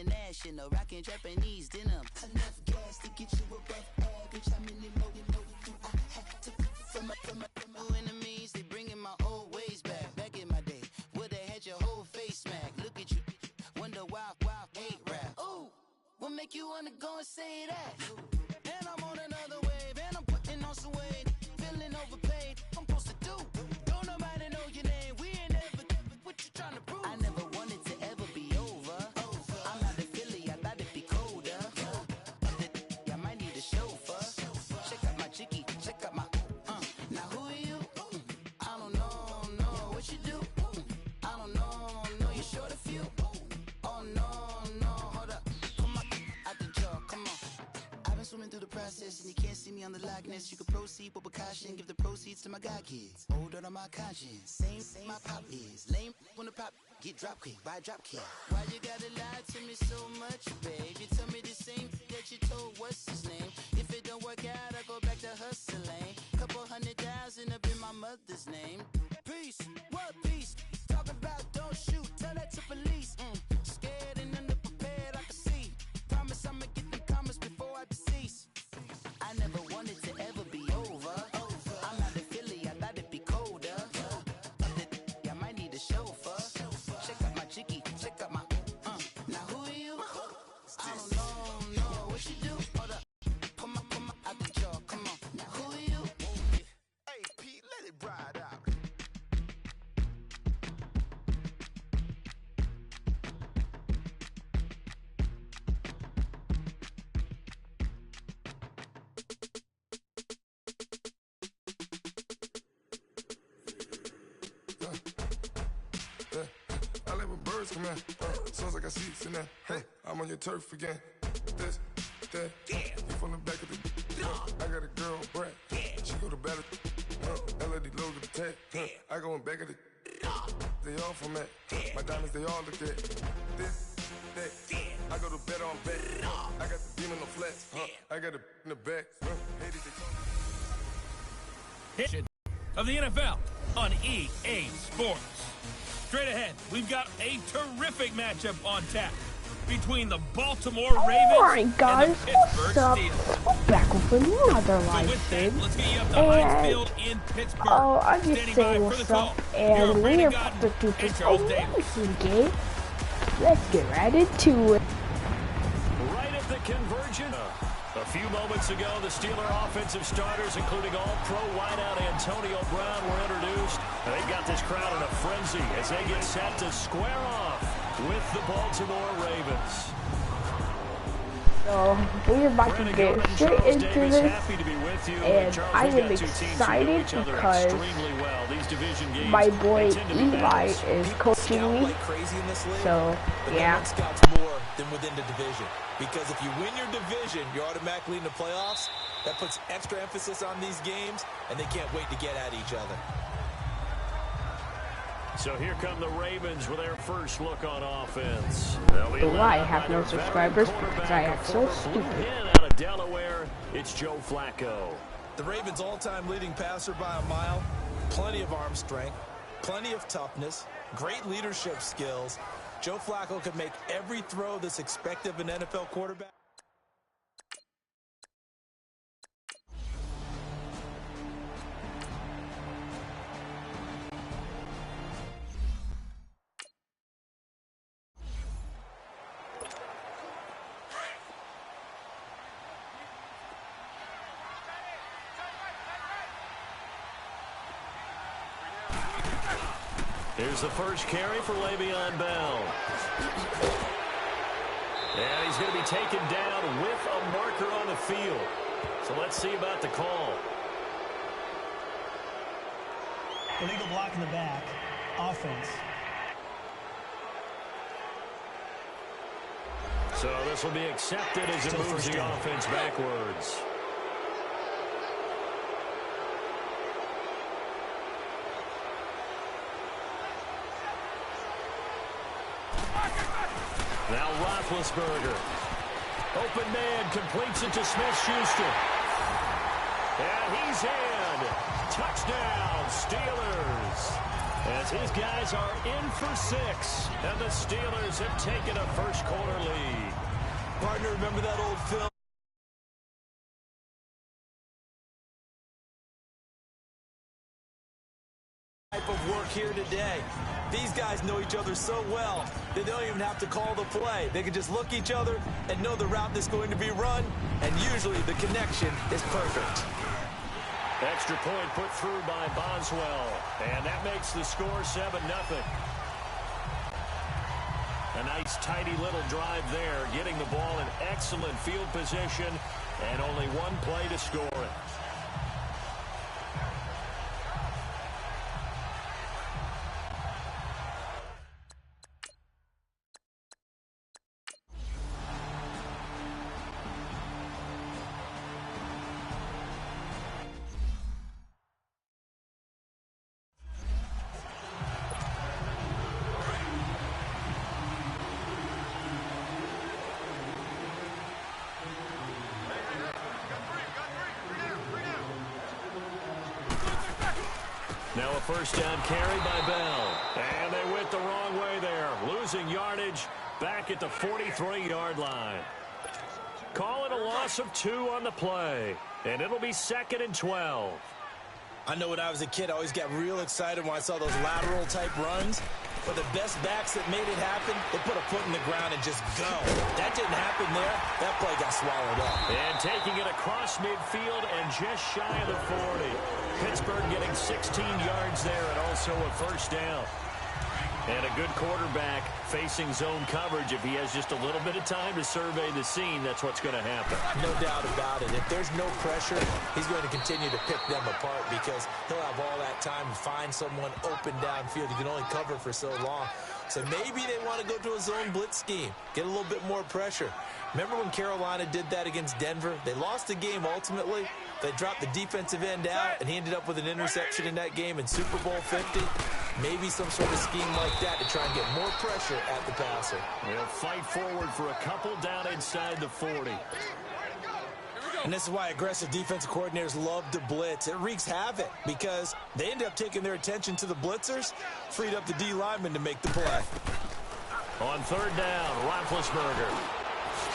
international, rocking Japanese denim. Enough gas to get you above average. How many more do I have to from my enemies? They bringing my old ways back. Back in my day, would have had your whole face smacked. Look at you, wonder why hate rap. Ooh, what make you wanna go and say that? And I'm on another wave, and I'm putting on some weight. Feeling overpaid, I'm supposed to do. Don't nobody know your name, we ain't ever. What you trying to prove? I never wanted to ever be over. I'm not a Philly, I thought it'd be colder. I might need a chauffeur. Check out my chicky, check out my. Now who are you? I don't know what you do. I don't know, you short a few. Oh no, hold up. Come on, out the jaw, come on. I've been swimming through the process and you can't see me on the Loch Ness. You can proceed with precaution, give the proceeds to my god kids. Hold on my conscience, same my pop is. Lame when the pop get drop quick, buy a drop kick. Why you gotta lie to me so much, babe? You tell me the same that you told what's his name. If it don't work out, I go back to hustling. Couple 100,000 up in my mother's name. Peace, what peace? Talking about don't shoot, tell that to police. Scared and underprepared, I can see. Promise I'ma get them comments before I decease. I never wanted to ever be over. I'm not a Philly, I thought it'd be colder. I might need a chauffeur. Check out my chicky, check out my. Now who are you? I don't know what you do. Hold up, come on, out the jaw, come on. Now who are you? Hey Pete, let it ride out. I let my birds come in. Soon as I got seats in there, I'm on your turf again. This, that, you from the back of the. I got a girl, Brad. She go to battle. LED logo the tag. I go in back of the. They all from that. My diamonds, they all look at. This, that. I go to bet on bet. I got the beam in the flats. I got it in the back. Hit of the NFL on EA Sports. Straight ahead, we've got a terrific matchup on tap between the Baltimore Ravens Alright guys, and the Pittsburgh what's up? Steelers. We're back with another So live with stream. that, let's get you up to Heinz Field in Pittsburgh. I'm just Standing by saying for what's the up, call. and You're we're Brandon about Gaudin to do and this Charles Davis. amazing game. Let's get right into it. Right at the convergence. A few moments ago, the Steeler offensive starters, including all-pro wideout Antonio Brown, were introduced. And they've got this crowd in a frenzy as they get set to square off with the Baltimore Ravens. So, we're about to get straight into this, and I am excited because my boy Eli is coaching me, so yeah. More than within the division, because if you win your division, you're automatically in the playoffs. That puts extra emphasis on these games, and they can't wait to get at each other. So here come the Ravens with their first look on offense. I have no subscribers because I act so stupid. Out of Delaware, it's Joe Flacco. The Ravens' all-time leading passer by a mile, plenty of arm strength, plenty of toughness, great leadership skills. Joe Flacco could make every throw that's expected of an NFL quarterback. Here's the first carry for Le'Veon Bell. And he's going to be taken down with a marker on the field. So let's see about the call. Illegal block in the back. Offense. So this will be accepted as it moves the offense backwards. Now Roethlisberger. Open man completes it to Smith-Schuster. And he's in. Touchdown, Steelers. as his guys are in for 6, and the Steelers have taken a first-quarter lead. Partner, remember that old film? Type of work here today. These guys know each other so well that they don't even have to call the play. They can just look each other and know the route that's going to be run, and usually the connection is perfect. Extra point put through by Boswell, and that makes the score 7-0. A nice, tidy little drive there, getting the ball in excellent field position, and only one play to score it. Now a first down carry by Bell. And they went the wrong way there. Losing yardage back at the 43-yard line. Call it a loss of 2 on the play. And it'll be 2nd and 12. I know when I was a kid, I always got real excited when I saw those lateral-type runs. But the best backs that made it happen, they put a foot in the ground and just go. That didn't happen there. That play got swallowed up. And taking it across midfield and just shy of the 40. Pittsburgh getting 16 yards there and also a first down. And a good quarterback facing zone coverage. If he has just a little bit of time to survey the scene, that's what's going to happen. No doubt about it. If there's no pressure, he's going to continue to pick them apart because he'll have all that time to find someone open downfield. He can only cover for so long. So maybe they want to go to a zone blitz scheme, get a little bit more pressure. Remember when Carolina did that against Denver? They lost the game ultimately. They dropped the defensive end out, and he ended up with an interception in that game in Super Bowl 50. Maybe some sort of scheme like that to try and get more pressure at the passer. They'll fight forward for a couple down inside the 40. And this is why aggressive defensive coordinators love to blitz. It wreaks havoc because they end up taking their attention to the blitzers, freed up the D lineman to make the play. On third down, Roethlisberger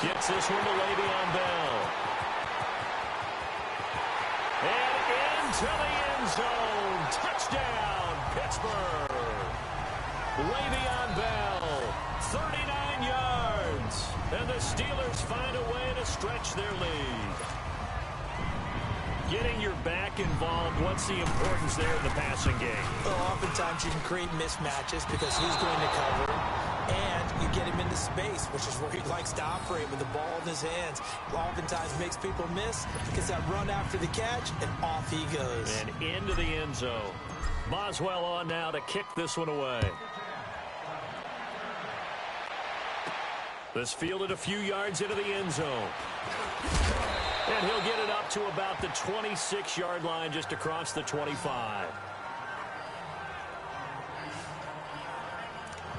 gets this one to Le'Veon Bell. And into the end zone. Touchdown, Pittsburgh. Le'Veon Bell, 39 yards. And the Steelers find a way to stretch their lead. Getting your back involved, what's the importance there in the passing game? Well, oftentimes you can create mismatches because who's going to cover, and you get him into space, which is where he likes to operate with the ball in his hands. Oftentimes makes people miss, gets that run after the catch, and off he goes. And into the end zone. Boswell on now to kick this one away. This fielded a few yards into the end zone. And he'll get it up to about the 26-yard line, just across the 25.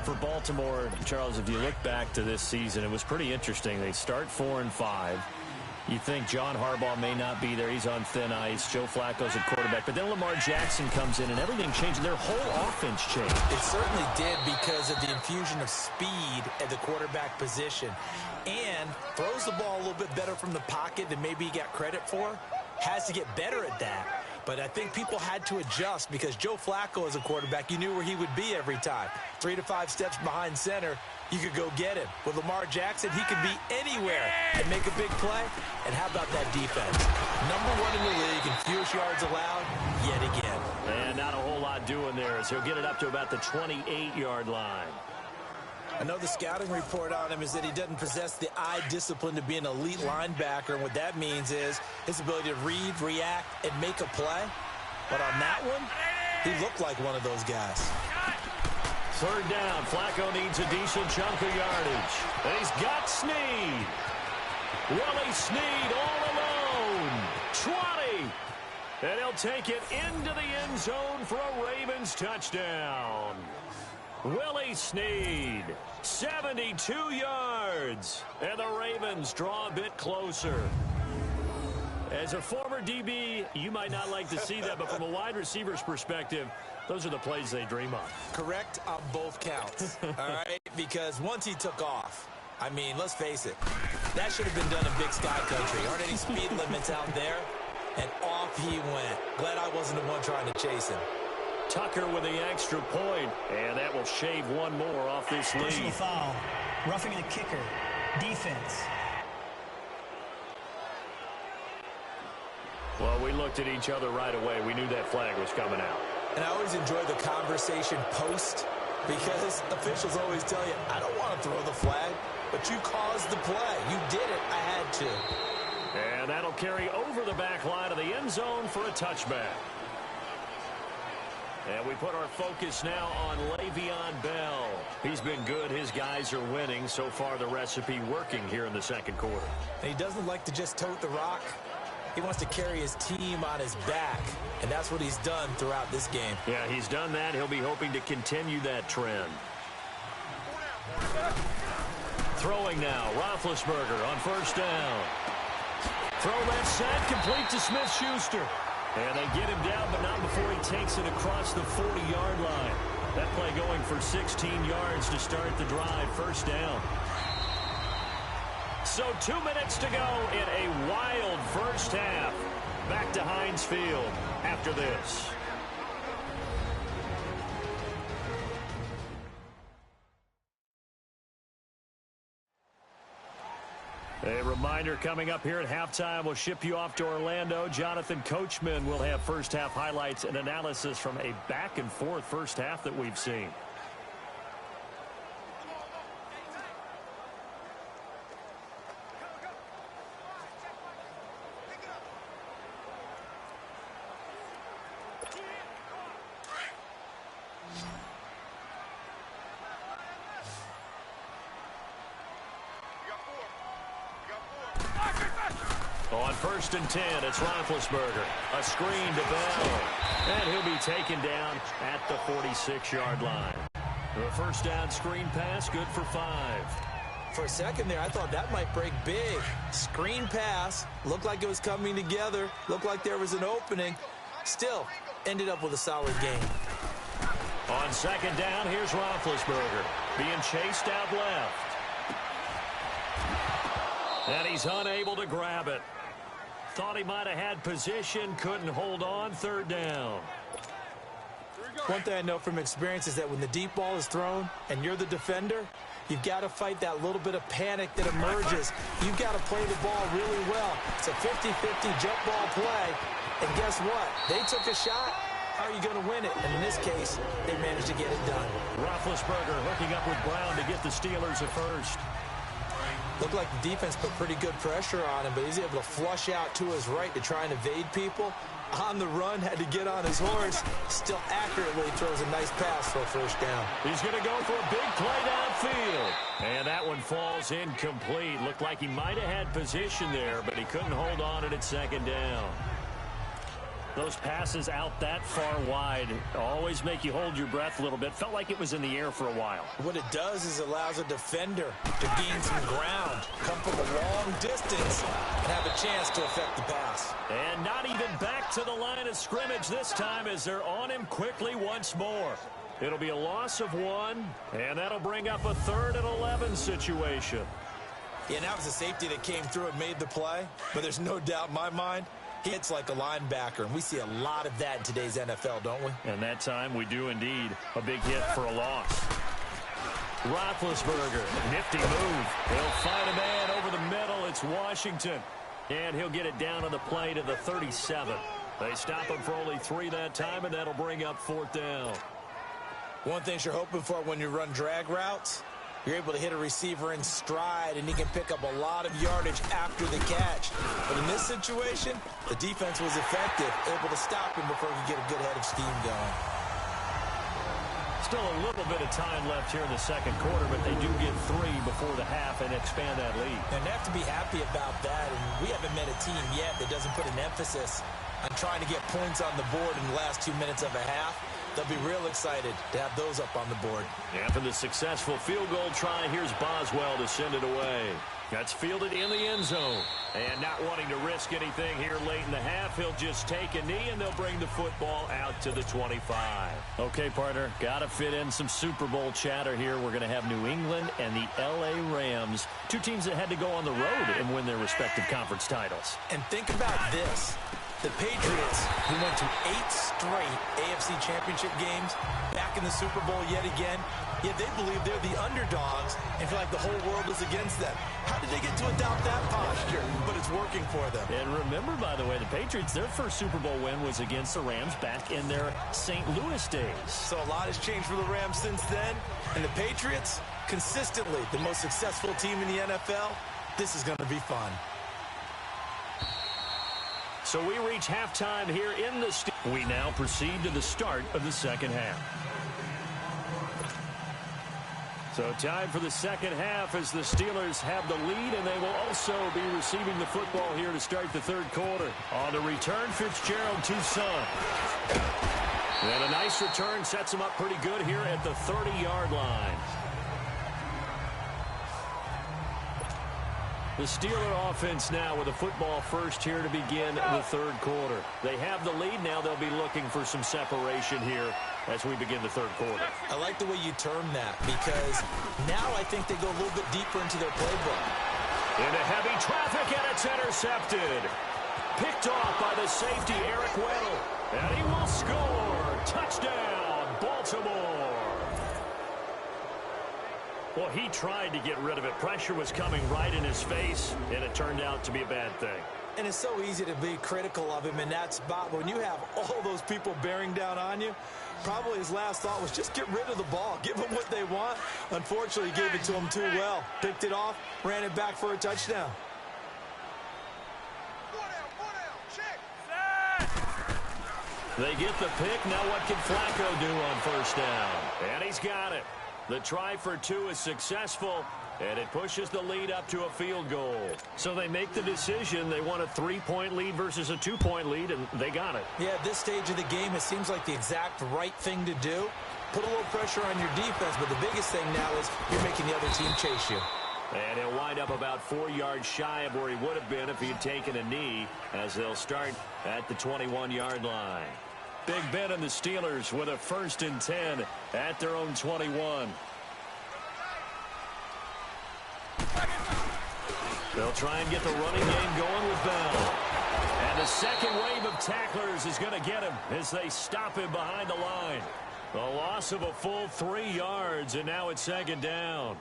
For Baltimore, Charles, if you look back to this season, it was pretty interesting. They start 4-5. You think John Harbaugh may not be there. He's on thin ice. Joe Flacco's at quarterback. But then Lamar Jackson comes in, and everything changed. Their whole offense changed. It certainly did because of the infusion of speed at the quarterback position. And throws the ball a little bit better from the pocket than maybe he got credit for. Has to get better at that. But I think people had to adjust because Joe Flacco as a quarterback, you knew where he would be every time. 3 to 5 steps behind center, you could go get him. With Lamar Jackson, he could be anywhere and make a big play. And how about that defense? #1 in the league in fewest yards allowed yet again. And not a whole lot doing there as he'll get it up to about the 28-yard line. I know the scouting report on him is that he doesn't possess the eye discipline to be an elite linebacker. And what that means is his ability to read, react, and make a play. But on that one, he looked like one of those guys. Third down, Flacco needs a decent chunk of yardage. And he's got Snead. Willie Snead all alone. 20. And he'll take it into the end zone for a Ravens touchdown. Willie Snead, 72 yards. And the Ravens draw a bit closer. As a former DB, you might not like to see that, but from a wide receiver's perspective, Those are the plays they dream of. Correct on both counts, all right? Because once he took off, I mean, let's face it, that should have been done in Big Sky Country. Aren't any speed limits out there? And off he went. Glad I wasn't the one trying to chase him. Tucker with the extra point, and that will shave one more off this lead. Personal foul. Roughing the kicker. Defense. Well, we looked at each other right away. We knew that flag was coming out. And I always enjoy the conversation post because officials always tell you, I don't want to throw the flag, but you caused the play. You did it. I had to. And that'll carry over the back line of the end zone for a touchback. And we put our focus now on Le'Veon Bell. He's been good. His guys are winning. So far, the recipe working here in the second quarter. And he doesn't like to just tote the rock. He wants to carry his team on his back, and that's what he's done throughout this game. Yeah, he's done that. He'll be hoping to continue that trend. Throwing now, Roethlisberger on first down. Throw that set, complete to Smith-Schuster. And they get him down, but not before he takes it across the 40-yard line. That play going for 16 yards to start the drive, first down. So 2 minutes to go in a wild first half. Back to Heinz Field after this. A reminder coming up here at halftime. We'll ship you off to Orlando. Jonathan Coachman will have first half highlights and analysis from a back and forth first half that we've seen. On first and 10, it's Roethlisberger. A screen to Bell. And he'll be taken down at the 46-yard line. The first down screen pass, good for 5. For a second there, I thought that might break big. Screen pass, looked like it was coming together, looked like there was an opening. Still, ended up with a solid game. On second down, here's Roethlisberger being chased out left. And he's unable to grab it. Thought he might have had position, couldn't hold on, third down. One thing I know from experience is that when the deep ball is thrown and you're the defender, you've got to fight that little bit of panic that emerges. You've got to play the ball really well. It's a 50-50 jump ball play. And guess what? They took a shot. How are you going to win it? And in this case, they managed to get it done. Roethlisberger hooking up with Brown to get the Steelers a first. Looked like the defense put pretty good pressure on him, but he's able to flush out to his right to try and evade people. On the run, had to get on his horse. Still accurately throws a nice pass for a first down. He's going to go for a big play downfield. And that one falls incomplete. Looked like he might have had position there, but he couldn't hold on at second down. Those passes out that far wide always make you hold your breath a little bit. Felt like it was in the air for a while. What it does is allows a defender to gain some ground, come from a long distance, and have a chance to affect the pass. And not even back to the line of scrimmage this time as they're on him quickly once more. It'll be a loss of 1, and that'll bring up a 3rd and 11 situation. Yeah, and that was a safety that came through and made the play, but there's no doubt in my mind, he hits like a linebacker, and we see a lot of that in today's NFL, don't we? And that time we do indeed. A big hit for a loss. Roethlisberger, nifty move. He'll find a man over the middle. It's Washington. And he'll get it down on the play to the 37. They stop him for only 3 that time, and that'll bring up 4th down. One thing you're hoping for when you run drag routes, you're able to hit a receiver in stride, and he can pick up a lot of yardage after the catch. But in this situation, the defense was effective, able to stop him before he could get a good head of steam going. Still a little bit of time left here in the second quarter, but they do get 3 before the half and expand that lead. And they have to be happy about that, and we haven't met a team yet that doesn't put an emphasis on trying to get points on the board in the last 2 minutes of a half. They'll be real excited to have those up on the board. After the successful field goal try, here's Boswell to send it away. That's fielded in the end zone. And not wanting to risk anything here late in the half, he'll just take a knee, and they'll bring the football out to the 25. Okay, partner, got to fit in some Super Bowl chatter here. We're going to have New England and the L.A. Rams, two teams that had to go on the road and win their respective conference titles. And think about this. The Patriots, who went to 8 straight AFC Championship games, back in the Super Bowl yet again, yet they believe they're the underdogs and feel like the whole world is against them. How did they get to adopt that posture? But it's working for them. And remember, by the way, the Patriots, their first Super Bowl win was against the Rams back in their St. Louis days. So a lot has changed for the Rams since then. And the Patriots, consistently the most successful team in the NFL. This is going to be fun. So we reach halftime here in the we now proceed to the start of the second half. So time for the second half as the Steelers have the lead, and they will also be receiving the football here to start the third quarter. On the return, Fitzgerald to Son. And a nice return sets him up pretty good here at the 30-yard line. The Steeler offense now with a football first here to begin the third quarter. They have the lead. Now they'll be looking for some separation here as we begin the third quarter. I like the way you term that, because now I think they go a little bit deeper into their playbook. Into heavy traffic, and it's intercepted. Picked off by the safety, Eric Weddle. And he will score. Touchdown, Baltimore. Well, he tried to get rid of it. Pressure was coming right in his face, and it turned out to be a bad thing. And it's so easy to be critical of him in that spot. When you have all those people bearing down on you, probably his last thought was just get rid of the ball. Give them what they want. Unfortunately, he gave it to them too well. Picked it off, ran it back for a touchdown. They get the pick. Now what can Flacco do on first down? And he's got it. The try for two is successful, and it pushes the lead up to a field goal. So they make the decision. They want a 3-point lead versus a 2-point lead, and they got it. Yeah, at this stage of the game, it seems like the exact right thing to do. Put a little pressure on your defense, but the biggest thing now is you're making the other team chase you. And he'll wind up about 4 yards shy of where he would have been if he had taken a knee, as they'll start at the 21-yard line. Big Ben and the Steelers with a 1st and 10 at their own 21. They'll try and get the running game going with Bell. And the second wave of tacklers is going to get him as they stop him behind the line. The loss of a full 3 yards, and now it's 2nd down.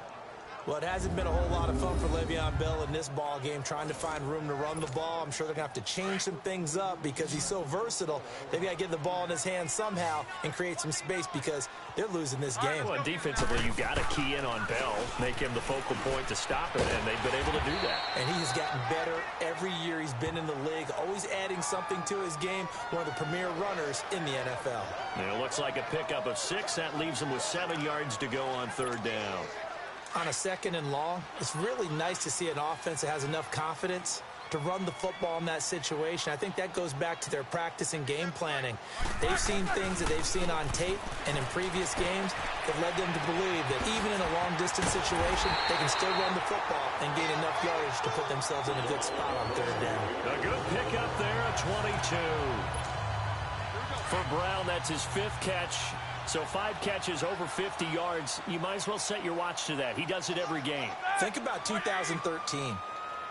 Well, it hasn't been a whole lot of fun for Le'Veon Bell in this ball game, trying to find room to run the ball. I'm sure they're going to have to change some things up because he's so versatile. They've got to get the ball in his hands somehow and create some space because they're losing this game. Well, defensively, you've got to key in on Bell, make him the focal point to stop it, and they've been able to do that. And he has gotten better every year he's been in the league, always adding something to his game, one of the premier runners in the NFL. And it looks like a pickup of 6. That leaves him with 7 yards to go on 3rd down. On a 2nd and long, it's really nice to see an offense that has enough confidence to run the football in that situation. I think that goes back to their practice and game planning. They've seen things that they've seen on tape and in previous games that led them to believe that even in a long-distance situation, they can still run the football and gain enough yardage to put themselves in a good spot on 3rd down. A good pickup there, a 22. For Brown, that's his 5th catch. So 5 catches over 50 yards. You might as well set your watch to that. He does it every game. Think about 2013.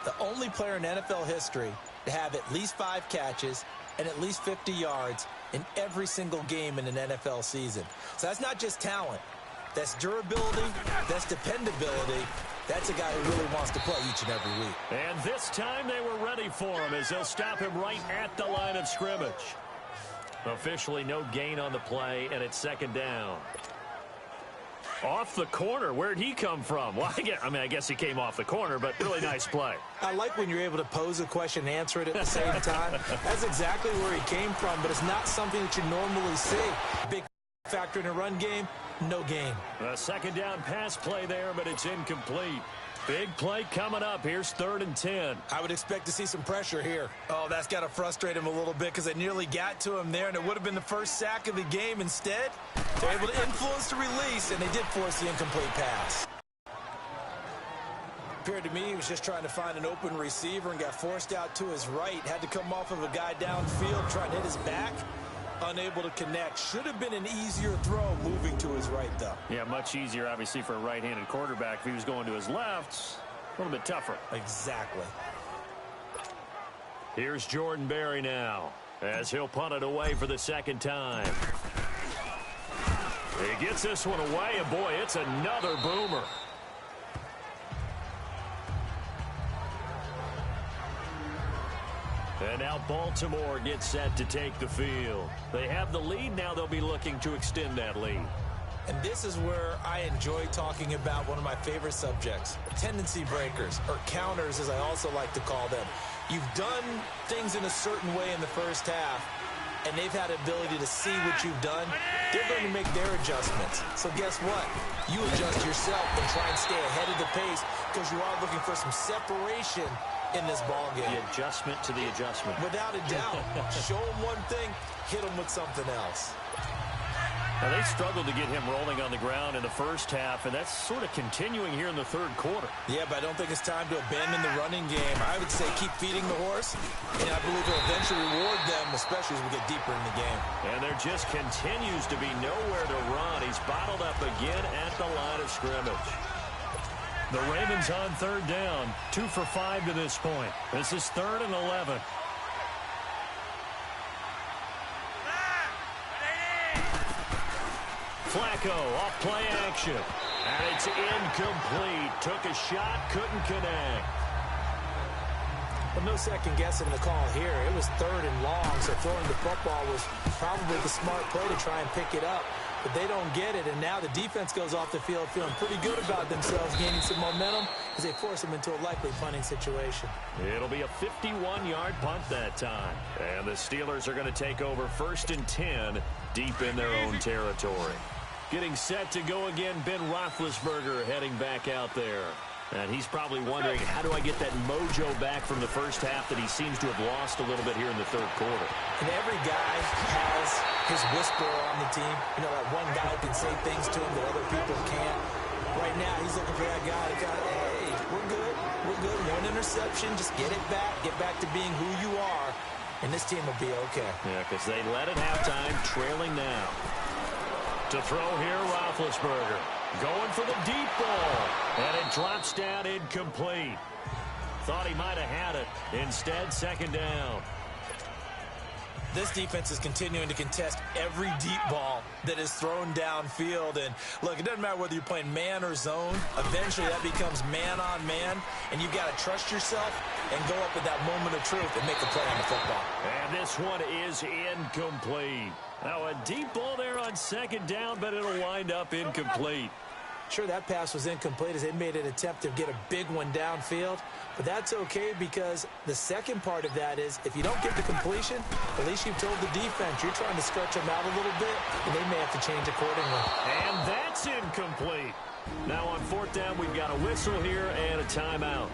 The only player in NFL history to have at least 5 catches and at least 50 yards in every single game in an NFL season. So that's not just talent. That's durability. That's dependability. That's a guy who really wants to play each and every week. And this time they were ready for him as they'll stop him right at the line of scrimmage. Officially no gain on the play, and it's 2nd down. Off the corner. Where'd he come from? Well, I guess he came off the corner, but really nice play. I like when you're able to pose a question and answer it at the same time. That's exactly where he came from, but it's not something that you normally see. Big factor in a run game, no gain. A 2nd down pass play there, but it's incomplete. Big play coming up. Here's 3rd and 10. I would expect to see some pressure here. Oh, that's got to frustrate him a little bit because they nearly got to him there, and it would have been the first sack of the game. Instead, they're able to influence the release, and they did force the incomplete pass. Appeared to me he was just trying to find an open receiver and got forced out to his right. Had to come off of a guy downfield trying to hit his back. Unable to connect. Should have been an easier throw moving to his right, though. Yeah, much easier, obviously, for a right-handed quarterback. If he was going to his left, a little bit tougher. Exactly. Here's Jordan Berry now, as he'll punt it away for the 2nd time. He gets this one away, and boy, it's another boomer. And now Baltimore gets set to take the field. They have the lead. Now they'll be looking to extend that lead. And this is where I enjoy talking about one of my favorite subjects, tendency breakers, or counters as I also like to call them. You've done things in a certain way in the first half, and they've had the ability to see what you've done. They're going to make their adjustments. So guess what? You adjust yourself and try and stay ahead of the pace because you are looking for some separation in this ball game. The adjustment to the adjustment. Without a doubt. Show them one thing, hit them with something else. Now, they struggled to get him rolling on the ground in the first half, and that's sort of continuing here in the 3rd quarter. Yeah, but I don't think it's time to abandon the running game. I would say keep feeding the horse, and I believe it'll eventually reward them, especially as we get deeper in the game. And there just continues to be nowhere to run. He's bottled up again at the line of scrimmage. The Ravens on 3rd down, 2 for 5 to this point. This is 3rd and 11. Flacco off play action. And it's incomplete. Took a shot, couldn't connect. Well, no second guessing the call here. It was 3rd and long, so throwing the football was probably the smart play to try and pick it up. But they don't get it, and now the defense goes off the field feeling pretty good about themselves, gaining some momentum as they force them into a likely punting situation. It'll be a 51-yard punt that time. And the Steelers are going to take over 1st and 10 deep in their own territory. Getting set to go again, Ben Roethlisberger heading back out there. And he's probably wondering, how do I get that mojo back from the first half that he seems to have lost a little bit here in the 3rd quarter? And every guy has his whisperer on the team. You know, that one guy who can say things to him that other people can't. Right now, he's looking for that guy to go, hey, we're good. We're good. 1 interception. Just get it back. Get back to being who you are. And this team will be okay. Yeah, because they led at halftime, trailing now. To throw here, Roethlisberger. Going for the deep ball. And it drops down incomplete. Thought he might have had it. Instead, 2nd down. This defense is continuing to contest every deep ball that is thrown downfield. And, look, it doesn't matter whether you're playing man or zone. Eventually, that becomes man-on-man. And you've got to trust yourself and go up at that moment of truth and make a play on the football. And this one is incomplete. Now, a deep ball there on 2nd down, but it'll wind up incomplete. Sure, that pass was incomplete as they made an attempt to get a big one downfield. But that's okay because the second part of that is if you don't get the completion, at least you've told the defense you're trying to stretch them out a little bit, and they may have to change accordingly. And that's incomplete. Now on 4th down, we've got a whistle here and a timeout.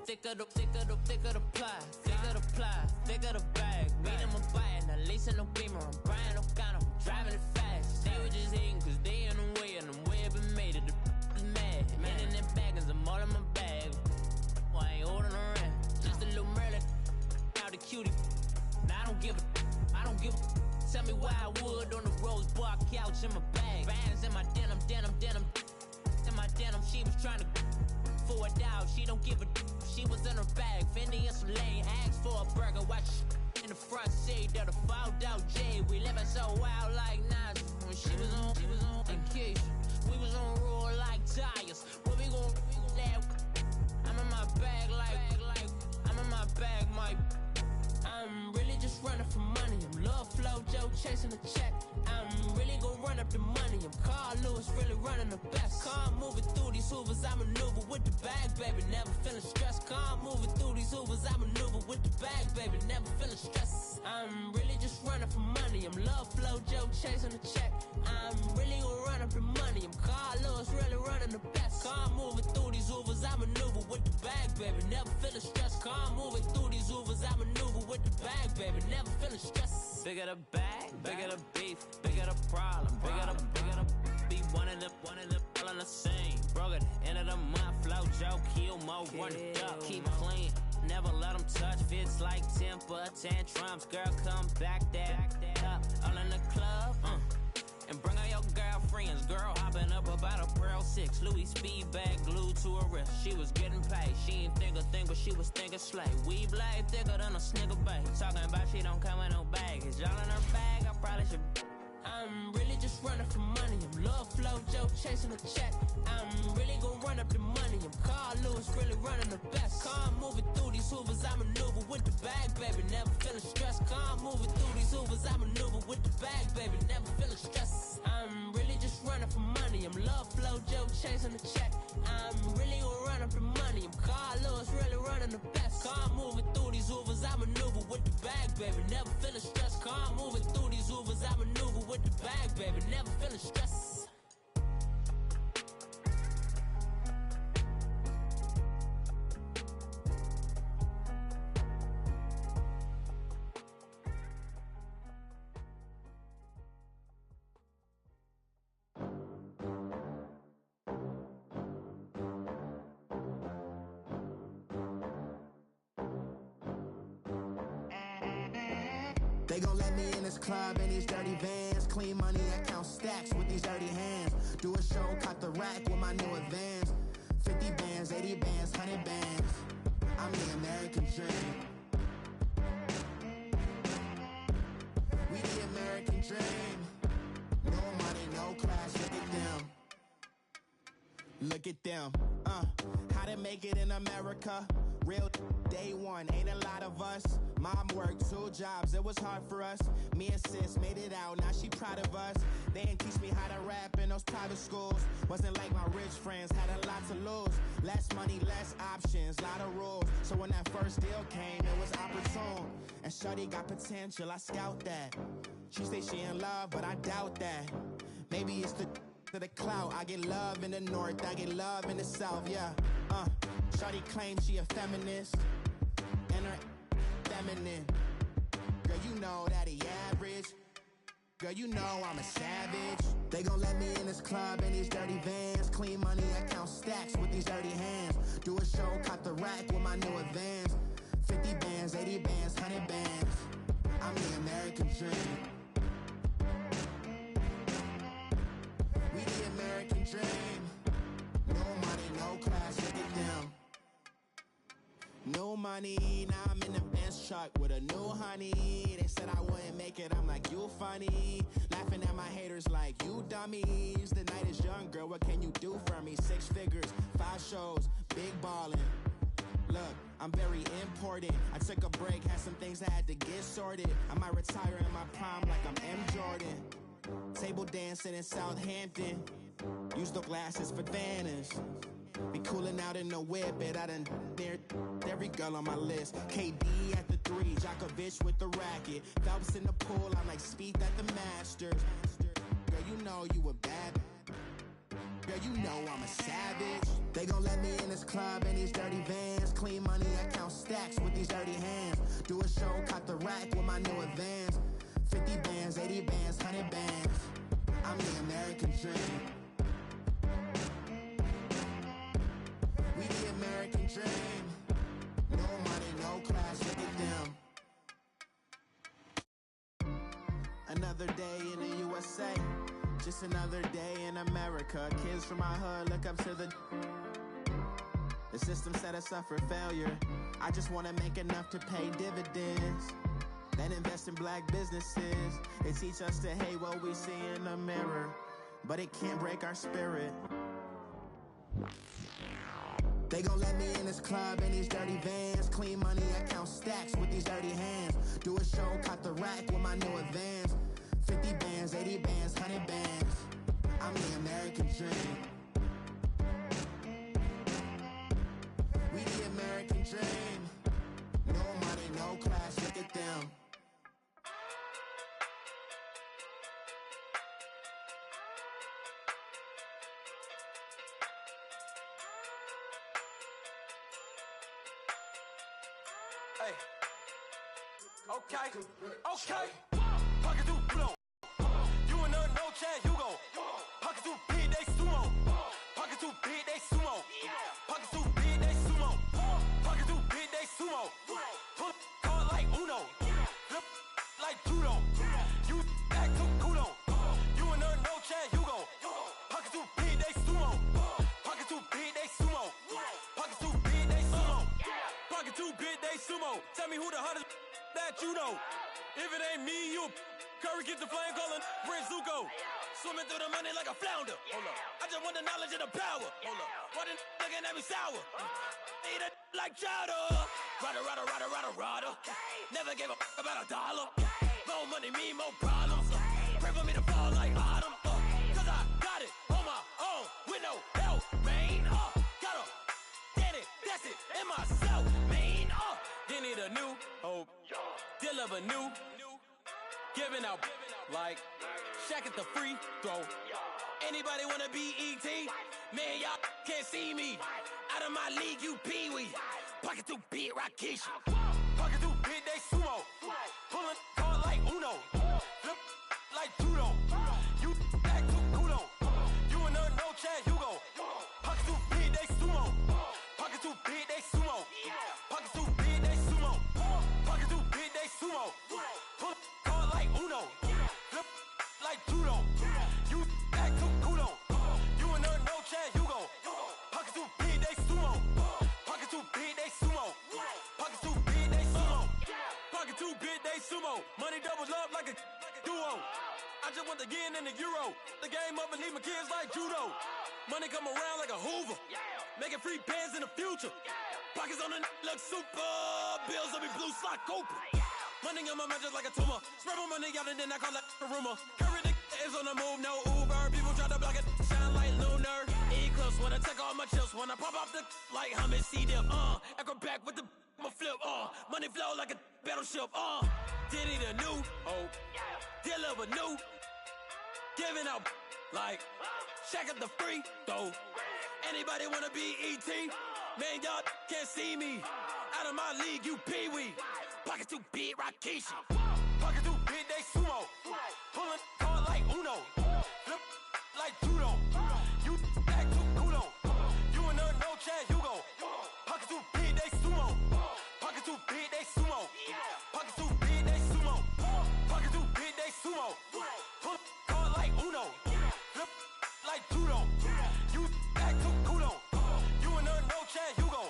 Thicker the ply, thicker the bag. Beat them a bite, now lacing no beamer. I'm Brian O'Connor, driving it fast. They were just hating cause they in the way, and the way I've been made it, the is mad. Man in their baggins, I'm all in my bag. Why I ain't holding around? Just a little Merlin, out the cutie. Now I don't give a. Tell me why I would on the rose bar couch in my bag. Bands in my denim. In my denim, she was trying to for a doubt. She don't give a. She was in her bag, Fendi and some lane. Asked for a burger, watch in the front seat of the fouled out J. We living so wild like Nas. when she was on vacation. We was on roll like tires. What we gon' that? I'm in my bag like I'm in my bag, Mike. I'm really just running for money. I'm Love Flow Joe chasing the check. I'm really gon' run up the money. I'm Carl Lewis, really running the best. Car moving through these Hoovers, I maneuver with the bag, baby. Never feeling stressed. Car moving through these Hoovers, I maneuver with the bag, baby. Never feeling stressed. I'm really just running for money. I'm Love Flow Joe chasing the check. I'm really gon' run up the money. I'm Carl Lewis, really running the best. Car moving through these Hoovers, I maneuver with the bag, baby. Never feeling stressed. Car moving through these Hoovers, I maneuver with the bag, baby. Never feeling stressed. Bigger the bag, bigger the beef, bigger the problem, bigger the be one of the all on the same. Broke at the end of the month, Flow Joe, kill more, run it up, keep clean. Never let them touch, fits like temper tantrums. Girl, come back that up, all in the club, and bring out your girlfriends. Girl hopping up about a Pearl 6 Louis speed bag glued to her wrist. She was getting paid, she ain't think a thing, but she was thinking slay. We blade thicker than a snigger bag. Talking about she don't come with no baggage. Y'all in her bag, I probably should. I'm really just running for money. I'm Love Flow Joe chasing the check. I'm really gon' run up the money. I'm Carl Lewis, really running the best. Car moving through these Hoovers, I maneuver with the bag, baby. Never feeling stressed. Car moving through these Hoovers, I maneuver with the bag, baby. Never feeling stressed. I'm really just running for money. I'm Love Flow Joe chasing the check. I'm really gon' run up the money. I'm Carl Lewis, really running the best. Car moving through these Hoovers, I maneuver with the bag, baby. Never feeling stressed. Car moving through these Hoovers, I maneuver with the bag, baby. Never feeling stressed. They gon' let me in this club in these dirty vans. Clean money, I count stacks with these dirty hands. Do a show, cut the rack with my new advance. 50 bands, 80 bands, 100 bands. I'm the American dream. We the American dream. No money, no class, look at them. Look at them, how to make it in America. Real day one, ain't a lot of us. Mom worked 2 jobs, it was hard for us. Me and sis made it out, now she proud of us. They didn't teach me how to rap in those private schools. Wasn't like my rich friends, had a lot to lose. Less money, less options, lot of rules. So when that first deal came, it was opportune. And shorty got potential, I scout that. She say she in love, but I doubt that. Maybe it's the to the clout. I get love in the north, I get love in the south, yeah. Shorty claims she a feminist, and her feminine. Girl, you know that he average. Girl, you know I'm a savage. They gon' let me in this club in these dirty vans. Clean money, I count stacks with these dirty hands. Do a show, cut the rack with my new advance. 50 bands, 80 bands, 100 bands. I'm the American dream. We the American dream. No money, no class, look at them. No money, now I'm in the Benz truck with a new honey. They said I wouldn't make it, I'm like, you funny. Laughing at my haters like, you dummies. The night is young, girl, what can you do for me? 6 figures, 5 shows, big ballin'. Look, I'm very important. I took a break, had some things I had to get sorted. I might retire in my prime like I'm M. Jordan. Table dancing in Southampton. Use the glasses for Vannas. Be cooling out in the whip, but I done dared every girl on my list. KD at the 3, Djokovic with the racket. Phelps in the pool, I'm like Speed at the Masters. Girl, you know you a bad. Girl, you know I'm a savage. They gon' let me in this club in these dirty vans. Clean money, I count stacks with these dirty hands. Do a show, cut the rack with my new advance. 50 bands, 80 bands, 100 bands. I'm the American dream. We the American dream. No money, no class, look at them. Another day in the USA. Just another day in America. Kids from my hood look up to the system set us up for failure. I just wanna make enough to pay dividends. that invest in black businesses. They teach us to hate what we see in the mirror, but it can't break our spirit. They gon' let me in this club in these dirty vans. Clean money, I count stacks with these dirty hands. Do a show, caught the rack with my new advance. 50 bands, 80 bands, 100 bands. I'm the American dream. We the American dream. No money, no class, look at them. Hey. Okay. Pocket through Pluto. You and no Chad Hugo. Pocket through big, they sumo. Pocket through big, they sumo. Pocket through big, they sumo. Pocket through big, they sumo. Pull card like Uno. Flip like judo. You act too kudo. You and no Chad Hugo. Pocket through big, they sumo. Pocket through big, they sumo. Pocket through big, they sumo. Pocket too big, they sumo. Tell me who the hottest that you know. If it ain't me, you Curry get the flame calling Prince Zuko. Swimming through the money like a flounder. Hold up. I just want the knowledge and the power. Hold up. Why the looking at me sour? Eat it like chowder. Rada. Never gave a about $1. More money, me, more problems. Pray for me to fall like autumn. Cause I got it on my own with no help, man. Gotta get it, that's it, in myself, man. They need a new hope. Deal of a new giving out like Shaq at the free throw. Anybody wanna be ET? Man, y'all can't see me. Out of my league, you pee-wee. Pocket too big, Rakesh. Pocket too big, they sumo. Pulling card like Uno. Flip like judo. You act too kudo. You and no Chad Hugo. Pocket too big, they sumo. Pocket too big, they sumo. Pocket too big, they sumo. Pocket too big, they sumo. Pull card like Uno. Flip like judo. You act too kudo. You and no Chad Hugo. Pocket too big, they sumo. Pocket too big, they sumo. Pocket too big, they sumo. Pocket too big, they sumo. Money doubles up like a duo. I just want the yen and the euro. The game up and leave my kids like judo. Money come around like a Hoover. Making free bands in the future. Pockets on the look super. Bills on me blue slot Cooper. Money on my mind just like a tumor. Spread my money out and then I call it a rumor. Curry the is on the move, no Uber. People try to block it, shine like lunar. Eclipse when I take all my chips. When I pop up the like hummus, C-dip. Acrobat with the flip. Money flow like a battleship. Diddy the new hope. Deal of a new. Giving out like Shaq at the free throw. Anybody wanna be ET? Man, y'all can't see me. Out of my league, you pee-wee. Pocket too big, Rakesh. Pocket too big, they sumo. Pulling card like Uno. Flip like judo. You act too kudo. You and no Chad Hugo. Pocket too big, they sumo. Pocket too big, they sumo. Pocket too big, they sumo. Pocket too big, they sumo. Pull card like Uno. Flip like judo. You act too kudo. You and no Chad Hugo.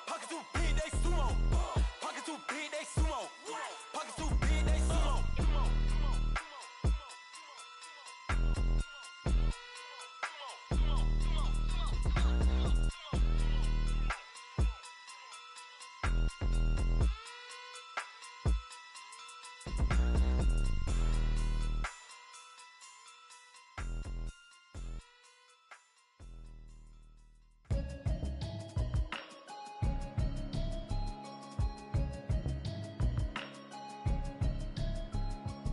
Pocket too big, they sumo. Pocket too big, they sumo. Pocket too big, they sumo.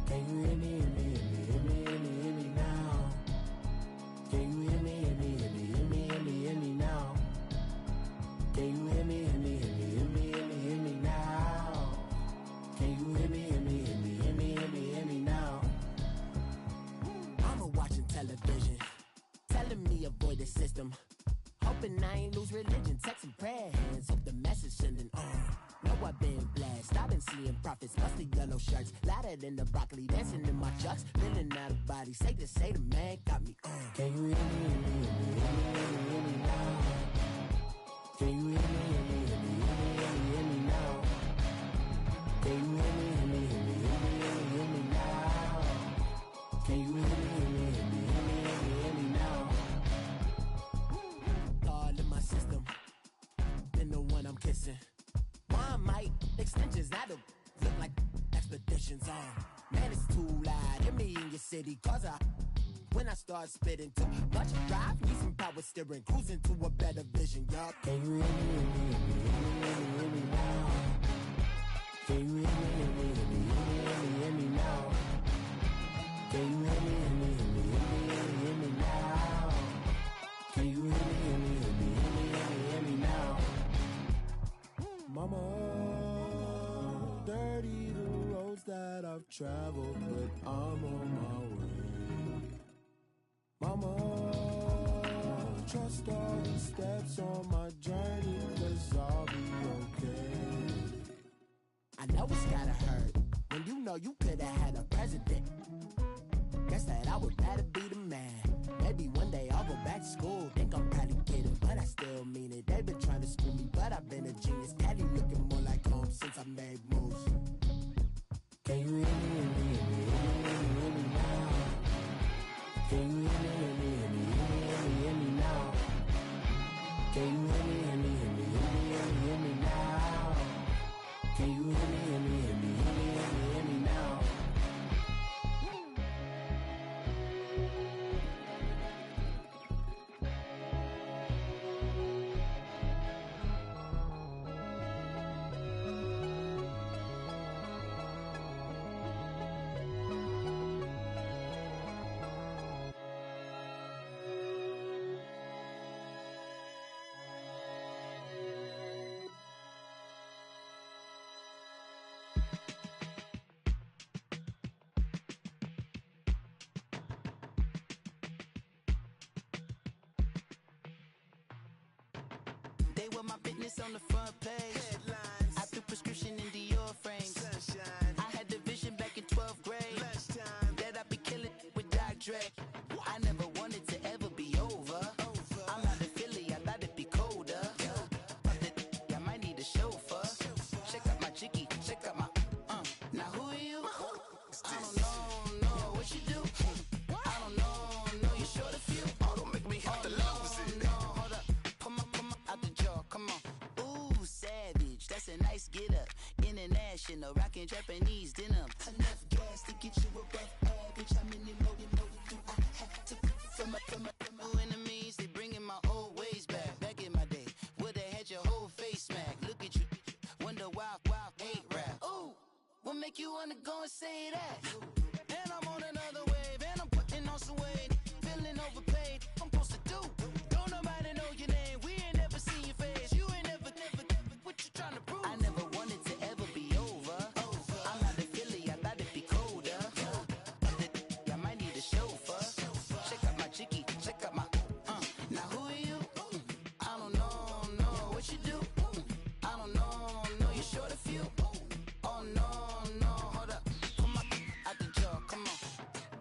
Can you hear me, hear me now? Can you hear me now? Can you hear me, hear me now? Can you hear me now? I'm watching television, telling me avoid the system. Hoping I ain't lose religion, texting prayer hands, hope the message sending on. Know I've been blessed, I've been seeing prophets, musty yellow shirts, louder than the broccoli, dancing in my chucks, feeling out of body, say the man got me on. Can you hear me now? Can you hear me now? Can you hear me vibrations on. Man, it's too loud. Hear me in your city, cause when I start spitting too much drive, need some power steering, cruising to a better vision, y'all. Can you hear me now? Can you hear me now? Can you hear me now? Can you hear me now? Mama, dirty the roads that I've traveled, but I'm on my way. Mama, trust all the steps on my journey, 'cause I'll be okay. I know it's gotta hurt when you know you could've had a president. Guess that I would rather be the man. Maybe one day I'll go back to school. Think I'm probably kidding, but I still mean it. They've been trying to screw me, but I've been a genius. Daddy looking more like home since I made moves. Can you hear me now? Can you hear me now? Can you hear me now? Can you hear me now? They were my business on the front page. Headlines. I threw prescription in Dior frames. Sunshine. I had the vision back in 12th grade. Lunchtime. That I'd be killing with Dr. Dre. I never wanted to ever be over. I'm out of Philly, I thought it'd be colder. I might need a chauffeur. Check out my chicky, check out my Now who are you? I don't know what you do. I don't know you're short a few. Oh, don't make me have to lose it. No, hold up. Pull my out the jaw, come on. Ooh, savage, that's a nice get up. International, rockin' Japanese denim. Enough gas to get you above average. I'm in the mode, I have to from my enemies, they bringing my old ways back. Back in my day, would've had your whole face smacked. Look at you, wonder why hate rap. Ooh, what make you wanna go and say that? And I'm on another wave, and I'm putting on some weight. Feeling overpaid, I'm supposed to do. Don't nobody know your name, we ain't never seen your face. You ain't never, what you trying to prove? I never wanted to ever be over. I'm out of Philly, I thought it'd be colder. I might need a chauffeur. Check out my chicky, check out my Now who are you? I don't know what you do. I don't know you're short a few. Oh no, hold up. Pull my out the jaw, come on.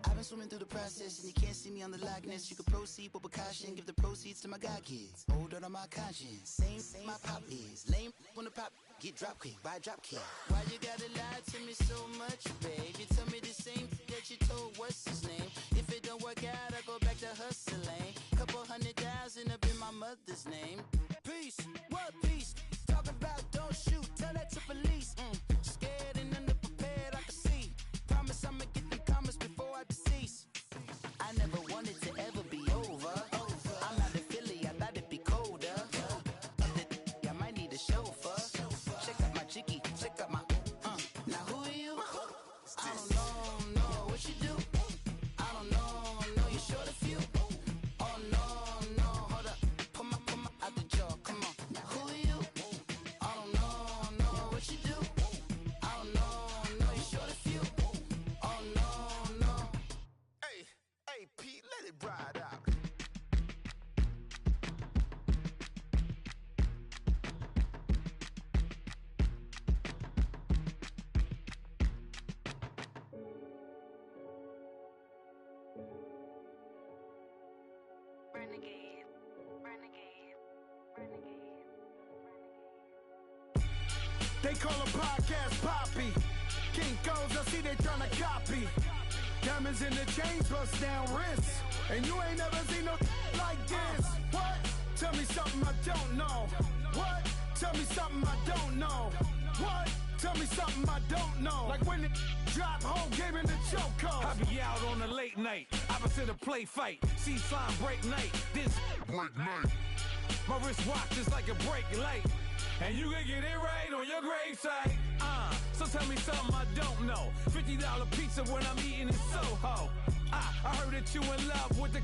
I've been swimming through the process and you can't see me on the likeness. You can proceed with precaution, give the proceeds to my god kids. Hold on my conscience, same my pop is. Lame when the pop get drop quick, buy drop kick. Why you gotta lie to me so much, babe? You tell me the same that you told what's his name. If it don't work out, I go back to hustling. Couple 100,000 up in my mother's name. Peace, what peace? Talk about don't shoot, tell that to police. Scared and underprepared, I can see. Promise I'ma get the comments before I decease. I never wanted to ever be over. I'm out of Philly, I thought it'd be colder. I might need a chauffeur. Check out my chicky, check out my Now who are you? I don't know what you do. I don't know you're short a few. Oh no, hold up. Pull my out the jaw, come on. Now who are you? I don't know what you do. I don't know you're short a few. Oh no. Hey, Pete, let it ride out. They call a podcast Poppy. King goes, I see they tryna copy. Diamonds in the chains, bust down wrists. And you ain't never seen no like this. What? Tell me something I don't know. What? Tell me something I don't know. What? tell me something I don't know. Like when it drop home, game in the chokehold. I be out on a late night, opposite a play fight. See sign break night, this break night. My wristwatch is like a break light. And you can get it right on your gravesite. So tell me something I don't know. $50 pizza when I'm eating in Soho. I heard that you in love with the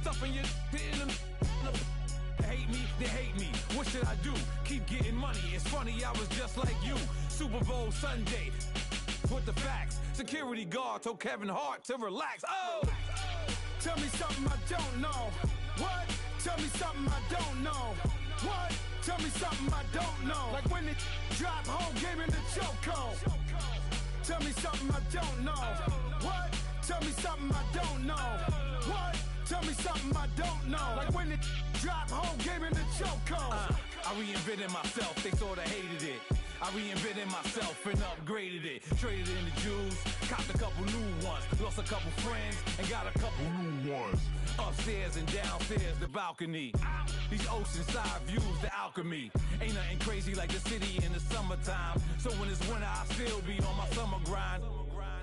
stuff in your in the hate me, they hate me. What should I do? Keep getting money. It's funny, I was just like you. Super Bowl Sunday with the facts. Security guard told Kevin Hart to relax. Oh! Tell me something I don't know. What? Tell me something I don't know. What? Tell me something I don't know. Like when it drop home, game in the chokehold. Tell me something I don't know. What? Tell me something I don't know. What? Tell me something I don't know. Like when it drop home, game in the chokehold. I reinvented myself, they sorta hated it. I reinvented myself and upgraded it. Traded in the Jews, copped a couple new ones. Lost a couple friends and got a couple new ones. Upstairs and downstairs, the balcony. These oceanside views, the alchemy. Ain't nothing crazy like the city in the summertime. So when it's winter, I still be on my summer grind.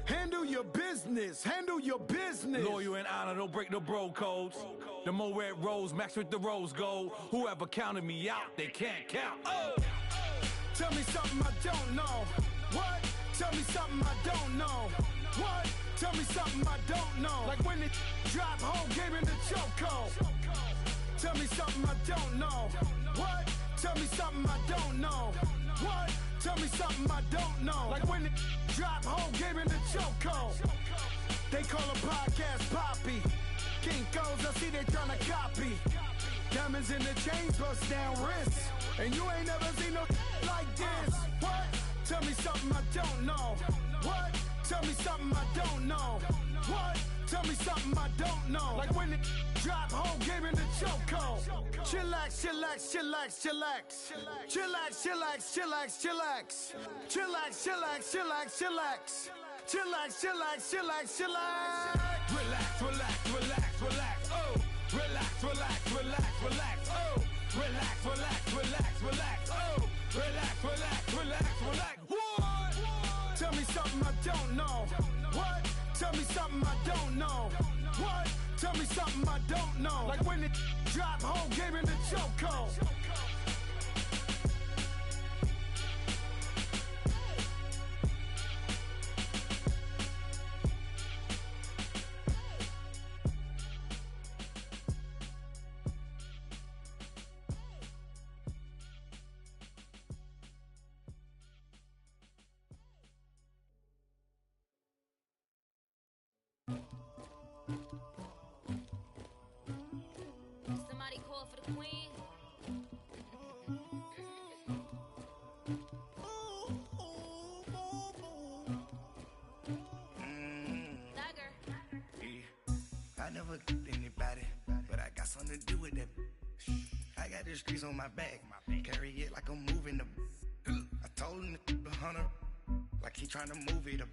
Handle your business, handle your business. Loyal and honor, don't break the bro codes. The more red rose, match with the rose gold. Whoever counted me out, they can't count. Oh! Tell me something I don't know. What? Tell me something I don't know. What? Tell me something I don't know. Like when it drop home, game in the chokehold. Tell me something I don't know. What? Tell me something I don't know. What? Tell me something I don't know. Like when it drop home, game in the chokehold. They call a podcast Poppy. Kinkos, I see they tryna copy. Diamonds in the chains, bust down wrists. And you ain't never seen no like this. What? Tell me something I don't know. What? Tell me something I don't know. What? Tell me something I don't know. Like when it drop home, game in the chokehold. Chillax, chillax, chillax, chillax. Chillax, chillax, chillax, chillax. Chillax, chillax, chillax, chillax. Chillax, chillax, chillax, chillax. Relax, relax, relax, relax. Oh! Relax, relax, relax, relax. Oh! Relax, relax, relax, relax. Oh! Relax, relax, relax, relax. What? Tell me something I don't know. What? Tell me something I don't know. What? Tell me something I don't know. Like when it drop home, game in the chokehold. Somebody call for the queen. Dagger. I never get anybody, but I got something to do with that. I got the streets on my back, carry it like I'm moving the. I told him the hunter, like he trying to move it up.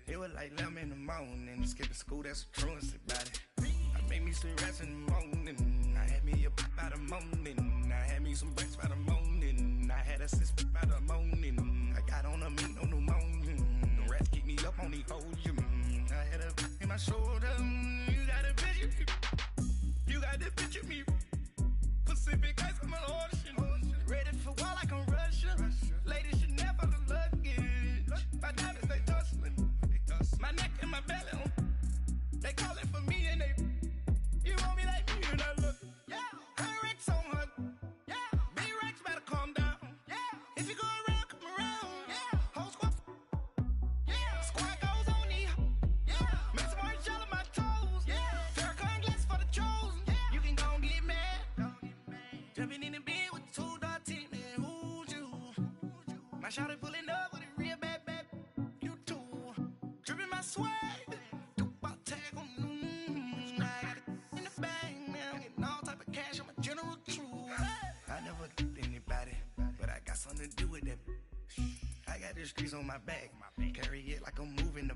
It was like 11 in the morning, skipping school, that's a truancy about it. I made me some rats in the morning, I had me a by the morning, I had me some breaks by the morning, I had a sis by the morning, I got on a meat on the morning, the rats keep me up on the podium, I had a in my shoulder, you got a picture me, you got the picture me, Pacific ice on my ocean, ready for war like I'm Russia, ladies should never the luggage, my diamonds they tussling, my neck and my belly on, they calling for me and they, you want me like me and I look, yeah, her Rex on her, yeah, B-Rex better calm down, yeah, if you go around, come around, yeah, whole squad, yeah, squad goes on the, yeah, make some orange gel on my toes, yeah, Farrakhan glass for the chosen, yeah, you can go and get mad, jumping in the bed with the 2 dot team, man, who's you, my shawty pulling up with a real bad, you too, dripping my swag, something to do with that. I got the streets on my back, carry it like I'm moving the.